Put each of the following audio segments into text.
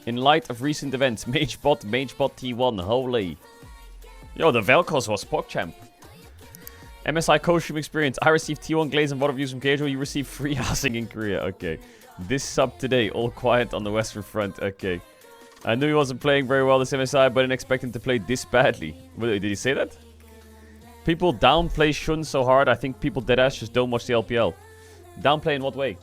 In light of recent events, MageBot T1, holy. Yo, the Velcos was PogChamp. MSI coach room experience. I received T1 glaze and water views from Caedrel. You received free housing in Korea. Okay. This sub today, all quiet on the Western Front. Okay. I knew he wasn't playing very well this MSI, but I didn't expect him to play this badly. Did he say that? People downplay Shun so hard, I think people deadass just don't watch the LPL. Downplay in what way?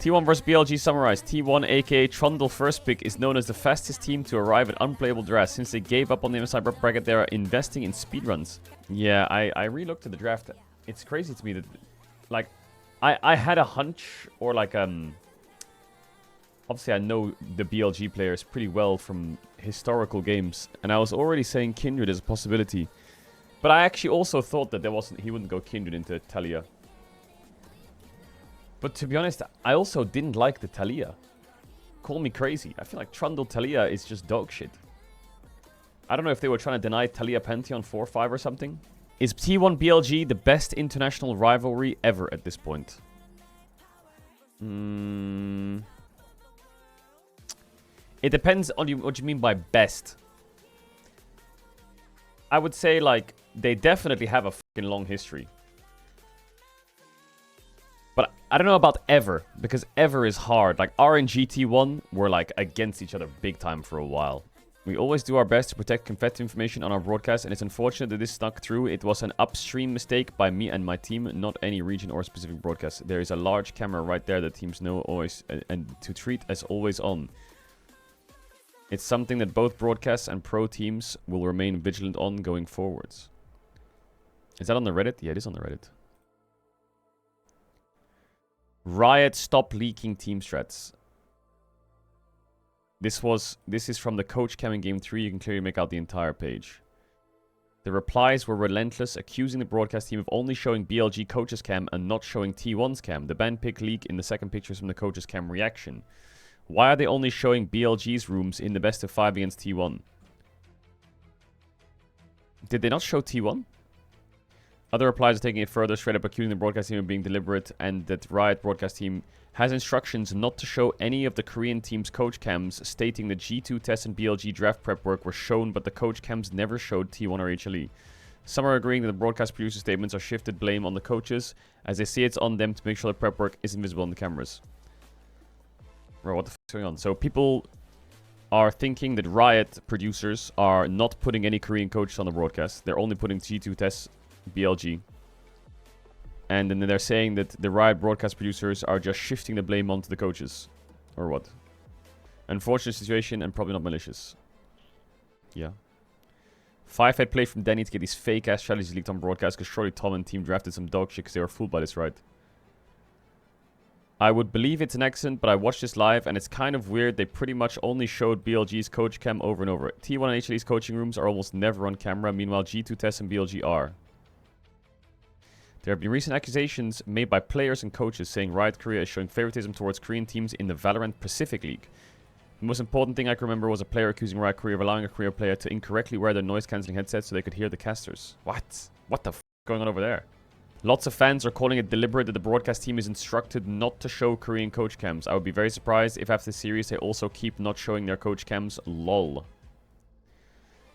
T1 vs BLG summarized. T1 aka Trundle first pick is known as the fastest team to arrive at unplayable draft. Since they gave up on the MSI bracket, they are investing in speedruns. Yeah, I re-looked at the draft. It's crazy to me that, like, I had a hunch, or like, obviously I know the BLG players pretty well from historical games, and I was already saying Kindred is a possibility. But I actually also thought that he wouldn't go Kindred into Talia. But to be honest, I also didn't like the Talia. Call me crazy. I feel like Trundle Talia is just dog shit. I don't know if they were trying to deny Talia Pantheon 4-5 or something. Is T1 BLG the best international rivalry ever at this point? It depends on what you mean by best. I would say, like, they definitely have a fucking long history. But I don't know about ever, because ever is hard. Like, RNG T1 were, like, against each other big time for a while. We always do our best to protect competitive information on our broadcast, and it's unfortunate that this snuck through. It was an upstream mistake by me and my team, not any region or specific broadcast. There is a large camera right there that teams know always and to treat as always on. It's something that both broadcasts and pro teams will remain vigilant on going forwards. Is that on the Reddit? Yeah, it is on the Reddit. Riot, stop leaking team strats. This is from the coach cam in game 3. You can clearly make out the entire page. The replies were relentless, accusing the broadcast team of only showing BLG coach's cam and not showing T1's cam. The ban pick leak in the second picture is from the coach's cam reaction. Why are they only showing BLG's rooms in the best of 5 against T1? Did they not show T1? Other replies are taking it further, straight up accusing the broadcast team of being deliberate, and that Riot broadcast team has instructions not to show any of the Korean team's coach cams, stating the G2 test and BLG draft prep work were shown, but the coach cams never showed T1 or HLE. Some are agreeing that the broadcast producer statements are shifted blame on the coaches, as they say it's on them to make sure the prep work isn't visible on the cameras. Bro, what the f*** is going on? So people are thinking that Riot producers are not putting any Korean coaches on the broadcast. They're only putting G2 tests, BLG. And then they're saying that the Riot broadcast producers are just shifting the blame onto the coaches. Or what? Unfortunate situation and probably not malicious. Yeah. 5-head play from Danny to get these fake-ass strategies leaked on broadcast, because surely Tom and team drafted some dog shit because they were fooled by this, right? I would believe it's an accident, but I watched this live and it's kind of weird. They pretty much only showed BLG's coach cam over and over. T1 and HLE's coaching rooms are almost never on camera. Meanwhile, G2 tests and BLG are. There have been recent accusations made by players and coaches saying Riot Korea is showing favoritism towards Korean teams in the Valorant Pacific League. The most important thing I can remember was a player accusing Riot Korea of allowing a Korea player to incorrectly wear their noise-cancelling headsets so they could hear the casters. What? What the f*** is going on over there? Lots of fans are calling it deliberate that the broadcast team is instructed not to show Korean coach cams. I would be very surprised if after the series they also keep not showing their coach cams. LOL.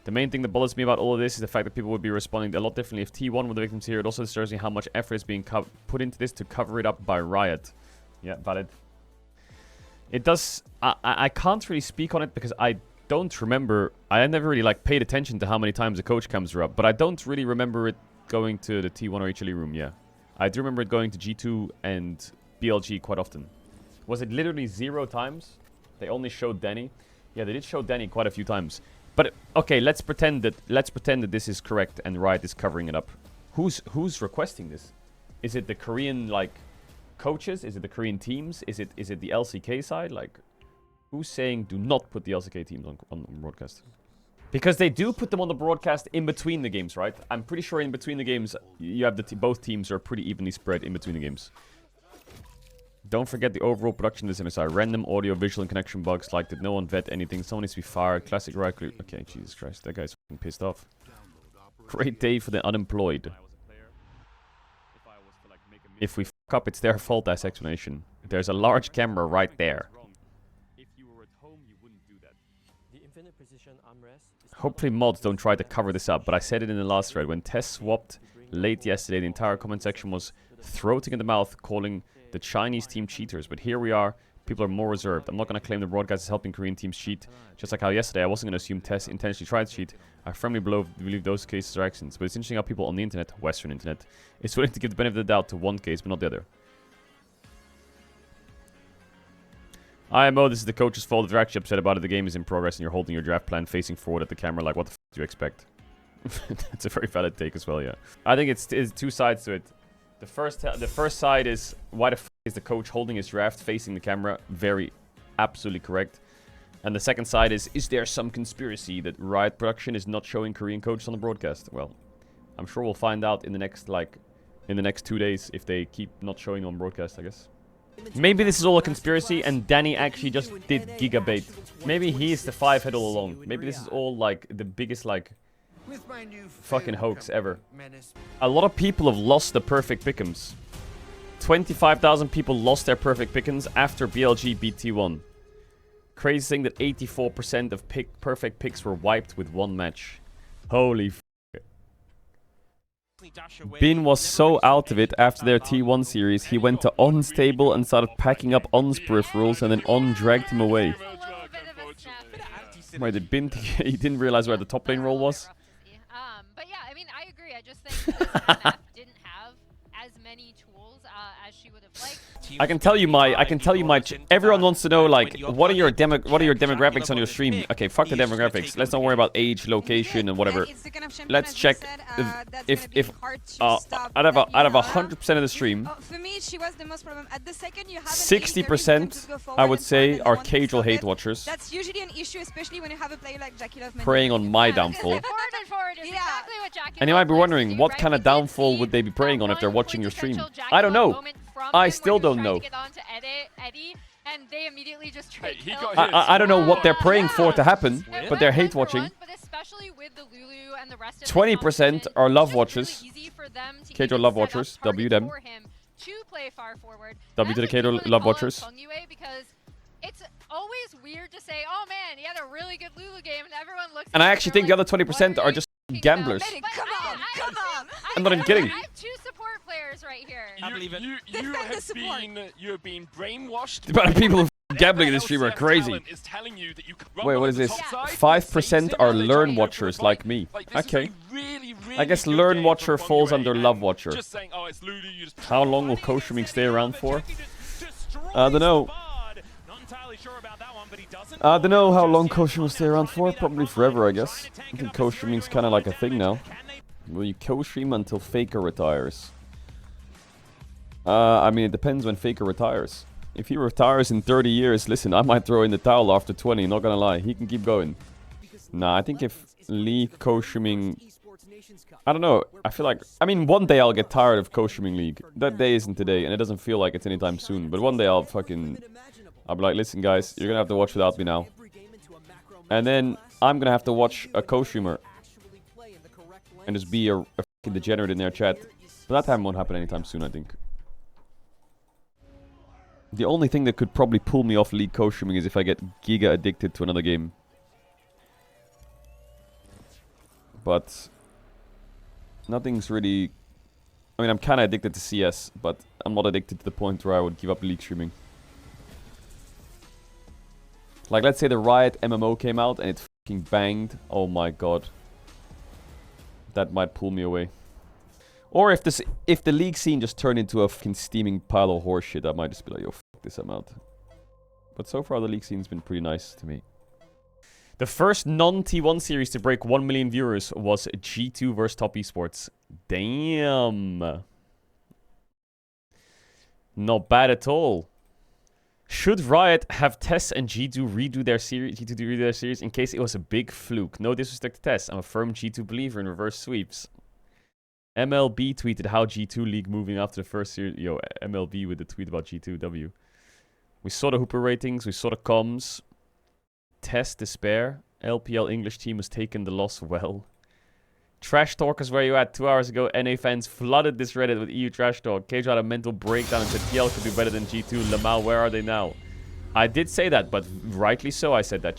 The main thing that bothers me about all of this is the fact that people would be responding a lot differently if T1 were the victims here. It also disturbs me how much effort is being put into this to cover it up by Riot. Yeah, valid. It does... I can't really speak on it because I don't remember... I never really paid attention to how many times the coach cams were up, but I don't really remember it going to the T1 or HLE room, yeah. I do remember it going to G2 and BLG quite often. Was it literally 0 times? They only showed Danny. Yeah, they did show Danny quite a few times. But okay, let's pretend that this is correct and Riot is covering it up. Who's requesting this? Is it the Korean coaches? Is it the Korean teams? Is it the LCK side? Who's saying do not put the LCK teams on broadcast? Because they do put them on the broadcast in between the games, right? I'm pretty sure in between the games, you have both teams are pretty evenly spread in between the games. Don't forget the overall production of this MSI. Random audio, visual, and connection bugs. Did no one vet anything? Someone needs to be fired. Classic Riot. Okay, Jesus Christ. That guy's fucking pissed off. Great day for the unemployed. If we fuck up, it's their fault, that's explanation. There's a large camera right there. Hopefully mods don't try to cover this up, but I said it in the last thread. When Tess swapped late yesterday, the entire comment section was throating in the mouth, calling the Chinese team cheaters. But here we are. People are more reserved. I'm not going to claim the broadcast is helping Korean teams cheat. Just like how yesterday I wasn't going to assume Tess intentionally tried to cheat. I firmly believe those cases are actions. But it's interesting how people on the internet, Western internet, is willing to give the benefit of the doubt to one case but not the other. IMO, this is the coach's fault. If they're actually upset about it, the game is in progress and you're holding your draft plan facing forward at the camera. Like, what the f do you expect? That's a very valid take as well, yeah. I think it's two sides to it. The first side is, why the f is the coach holding his draft facing the camera? Very, absolutely correct. And the second side is there some conspiracy that Riot Production is not showing Korean coaches on the broadcast? Well, I'm sure we'll find out in the next, in the next 2 days if they keep not showing on broadcast, I guess. Maybe this is all a conspiracy and Danny actually just did gigabait. Maybe he is the 5-head all along. Maybe this is all, the biggest, fucking hoax ever. A lot of people have lost the perfect pick'ems. 25,000 people lost their perfect pick'ems after BLG beat T1. Crazy thing that 84% of perfect picks were wiped with one match. Holy f***. Bin was so out of it after their T1 series, he went to On's table and started packing up On's peripherals and then On dragged him away. Wait, did Bin he didn't realize where the top lane role was? But yeah, I mean, I agree. I just think that MF didn't have as many tools as she would have liked. I can tell you my everyone wants to know, what are your demographics on your stream? Okay, fuck the demographics. Let's not worry about age, location, and whatever. Let's check if out of 100% of the stream, for me, she was the most problem. At the second you have 60% I would say are Caedrel hate watchers. That's usually an issue, especially when you have a player like Jackie Love preying on my downfall. Exactly what Jackie And you might be wondering, what kind of downfall would they be preying on if they're watching your stream? I don't know. I still don't know. I don't know what they're praying for to happen, but they're hate watching. 20% are love watchers. Caedrel love watchers. W them. W to the Caedrel love watchers. It's always weird to say, oh man, he had a really good Lulu game, and everyone looks. And I actually think the other 20% are just gamblers. Come on. I'm not even kidding. I have 2 support players right here. I believe it. You have been brainwashed. But people who gambling in this stream are crazy. Wait, what is this? 5% are learn watchers like me. Okay. I guess learn watcher falls under love watcher. How long will co-streaming stay around for? I don't know. I don't know how long co-streaming will stay around for. Probably forever, I guess. I think co-streaming's kind of like a thing now. Will you co-stream until Faker retires? I mean, it depends when Faker retires. If he retires in 30 years, listen, I might throw in the towel after 20, not gonna lie. He can keep going. Nah, I think if League co-streaming... I don't know. I feel like... I mean, one day I'll get tired of co-streaming League. That day isn't today, and it doesn't feel like it's anytime soon. But one day I'll be like, listen guys, you're gonna have to watch without me now. And then I'm gonna have to watch a co-streamer. And just be a fucking degenerate in their chat. But that time won't happen anytime soon, I think. The only thing that could probably pull me off League co-streaming is if I get giga addicted to another game. But nothing's really... I mean, I'm kind of addicted to CS, but I'm not addicted to the point where I would give up League streaming. Like, let's say the Riot MMO came out and it fucking banged. Oh my god. That might pull me away. Or if the League scene just turned into a fucking steaming pile of horse shit, I might just be like, yo, fuck this, I'm out. But so far the League scene's been pretty nice to me. The first non-T1 series to break 1 million viewers was G2 vs Top Esports. Damn. Not bad at all. Should Riot have Tess and G2 redo their series in case it was a big fluke? No disrespect to Tess, I'm a firm G2 believer in reverse sweeps. MLB tweeted how G2 League moving after the first series. Yo, MLB with the tweet about G2W. We saw the Hooper ratings, we saw the comms. Tess despair. LPL English team has taken the loss well. Trash talkers, where you at? 2 hours ago, NA fans flooded this Reddit with EU trash talk. Caedrel had a mental breakdown and said TL could do better than G2. Lamau, where are they now? I did say that, but rightly so I said that.